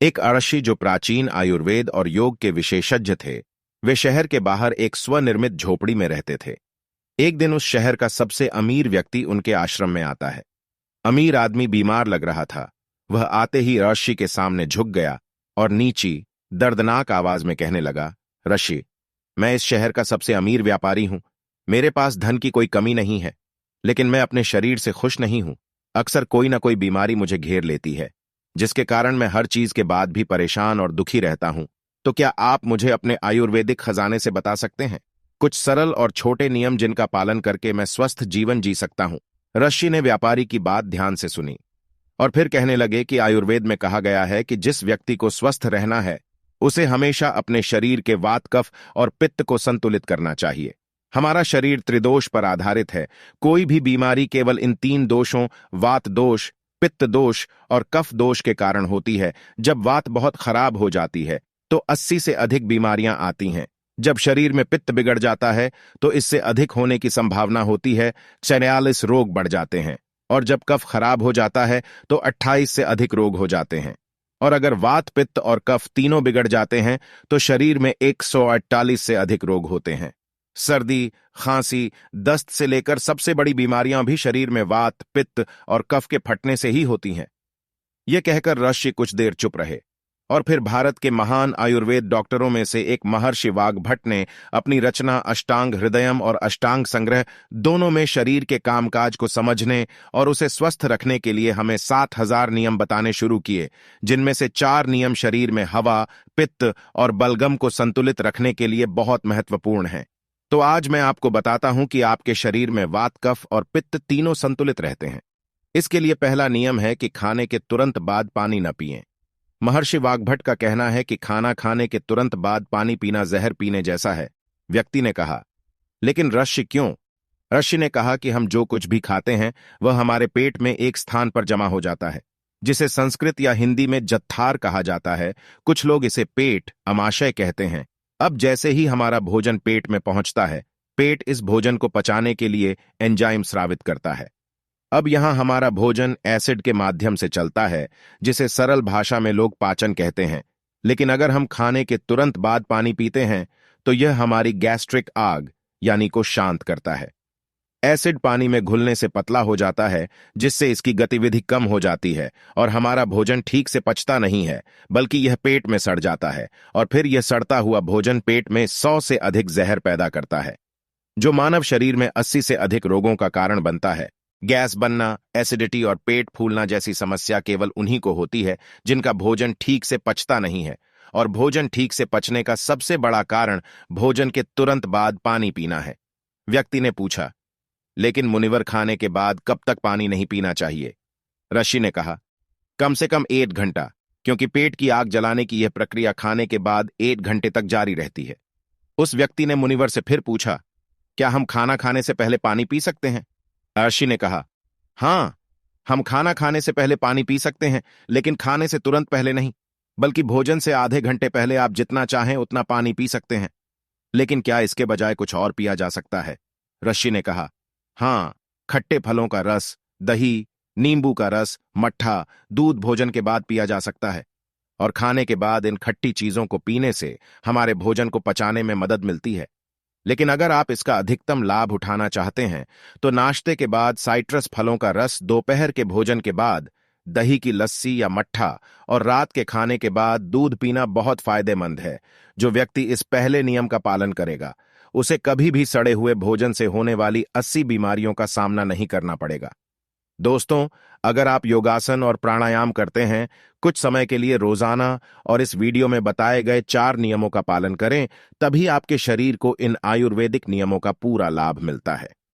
एक अड़शी जो प्राचीन आयुर्वेद और योग के विशेषज्ञ थे, वे शहर के बाहर एक स्वनिर्मित झोपड़ी में रहते थे। एक दिन उस शहर का सबसे अमीर व्यक्ति उनके आश्रम में आता है। अमीर आदमी बीमार लग रहा था। वह आते ही ऋषि के सामने झुक गया और नीची, दर्दनाक आवाज में कहने लगा, ऋषि, मैं इस शहर का सबसे अमीर व्यापारी हूं। मेरे पास धन की कोई कमी नहीं है, लेकिन मैं अपने शरीर से खुश नहीं हूं। अक्सर कोई ना कोई बीमारी मुझे घेर लेती है, जिसके कारण मैं हर चीज के बाद भी परेशान और दुखी रहता हूं। तो क्या आप मुझे अपने आयुर्वेदिक खजाने से बता सकते हैं कुछ सरल और छोटे नियम जिनका पालन करके मैं स्वस्थ जीवन जी सकता हूं? ऋषि ने व्यापारी की बात ध्यान से सुनी और फिर कहने लगे कि आयुर्वेद में कहा गया है कि जिस व्यक्ति को स्वस्थ रहना है, उसे हमेशा अपने शरीर के वात, कफ और पित्त को संतुलित करना चाहिए। हमारा शरीर त्रिदोष पर आधारित है। कोई भी बीमारी केवल इन तीन दोषों, वात दोष, पित्त दोष और कफ दोष के कारण होती है। जब वात बहुत खराब हो जाती है तो 80 से अधिक बीमारियां आती हैं। जब शरीर में पित्त बिगड़ जाता है तो इससे अधिक होने की संभावना होती है। 44 रोग बढ़ जाते हैं। और जब कफ खराब हो जाता है तो 28 से अधिक रोग हो जाते हैं। और अगर वात, पित्त और कफ तीनों बिगड़ जाते हैं तो शरीर में 148 से अधिक रोग होते हैं। सर्दी, खांसी, दस्त से लेकर सबसे बड़ी बीमारियां भी शरीर में वात, पित्त और कफ के फटने से ही होती हैं। यह कहकर ऋषि कुछ देर चुप रहे और फिर भारत के महान आयुर्वेद डॉक्टरों में से एक महर्षि वाग्भट ने अपनी रचना अष्टांग हृदयम और अष्टांग संग्रह दोनों में शरीर के कामकाज को समझने और उसे स्वस्थ रखने के लिए हमें 7000 नियम बताने शुरू किए, जिनमें से 4 नियम शरीर में हवा, पित्त और बलगम को संतुलित रखने के लिए बहुत महत्वपूर्ण हैं। तो आज मैं आपको बताता हूं कि आपके शरीर में वात, कफ और पित्त तीनों संतुलित रहते हैं। इसके लिए पहला नियम है कि खाने के तुरंत बाद पानी न पिएं। महर्षि वाग्भट का कहना है कि खाना खाने के तुरंत बाद पानी पीना जहर पीने जैसा है। व्यक्ति ने कहा, लेकिन ऋषि क्यों? ऋषि ने कहा कि हम जो कुछ भी खाते हैं वह हमारे पेट में एक स्थान पर जमा हो जाता है, जिसे संस्कृत या हिंदी में जत्थार कहा जाता है। कुछ लोग इसे पेट, अमाशय कहते हैं। अब जैसे ही हमारा भोजन पेट में पहुंचता है, पेट इस भोजन को पचाने के लिए एंजाइम स्रावित करता है। अब यहां हमारा भोजन एसिड के माध्यम से चलता है, जिसे सरल भाषा में लोग पाचन कहते हैं। लेकिन अगर हम खाने के तुरंत बाद पानी पीते हैं तो यह हमारी गैस्ट्रिक आग यानी को शांत करता है। एसिड पानी में घुलने से पतला हो जाता है, जिससे इसकी गतिविधि कम हो जाती है और हमारा भोजन ठीक से पचता नहीं है, बल्कि यह पेट में सड़ जाता है और फिर यह सड़ता हुआ भोजन पेट में 100 से अधिक जहर पैदा करता है, जो मानव शरीर में 80 से अधिक रोगों का कारण बनता है। गैस बनना, एसिडिटी और पेट फूलना जैसी समस्या केवल उन्हीं को होती है जिनका भोजन ठीक से पचता नहीं है। और भोजन ठीक से पचने का सबसे बड़ा कारण भोजन के तुरंत बाद पानी पीना है। व्यक्ति ने पूछा, लेकिन मुनिवर, खाने के बाद कब तक पानी नहीं पीना चाहिए? ऋषि ने कहा, कम से कम 1 घंटा, क्योंकि पेट की आग जलाने की यह प्रक्रिया खाने के बाद 1 घंटे तक जारी रहती है। उस व्यक्ति ने मुनिवर से फिर पूछा, क्या हम खाना खाने से पहले पानी पी सकते हैं? ऋषि ने कहा, हां, हम खाना खाने से पहले पानी पी सकते हैं, लेकिन खाने से तुरंत पहले नहीं, बल्कि भोजन से आधे घंटे पहले आप जितना चाहें उतना पानी पी सकते हैं। लेकिन क्या इसके बजाय कुछ और पिया जा सकता है? ऋषि ने कहा, हां, खट्टे फलों का रस, दही, नींबू का रस, मट्ठा, दूध भोजन के बाद पिया जा सकता है। और खाने के बाद इन खट्टी चीजों को पीने से हमारे भोजन को पचाने में मदद मिलती है। लेकिन अगर आप इसका अधिकतम लाभ उठाना चाहते हैं तो नाश्ते के बाद साइट्रस फलों का रस, दोपहर के भोजन के बाद दही की लस्सी या मट्ठा और रात के खाने के बाद दूध पीना बहुत फायदेमंद है। जो व्यक्ति इस पहले नियम का पालन करेगा, उसे कभी भी सड़े हुए भोजन से होने वाली 80 बीमारियों का सामना नहीं करना पड़ेगा। दोस्तों, अगर आप योगासन और प्राणायाम करते हैं कुछ समय के लिए रोजाना और इस वीडियो में बताए गए 4 नियमों का पालन करें, तभी आपके शरीर को इन आयुर्वेदिक नियमों का पूरा लाभ मिलता है।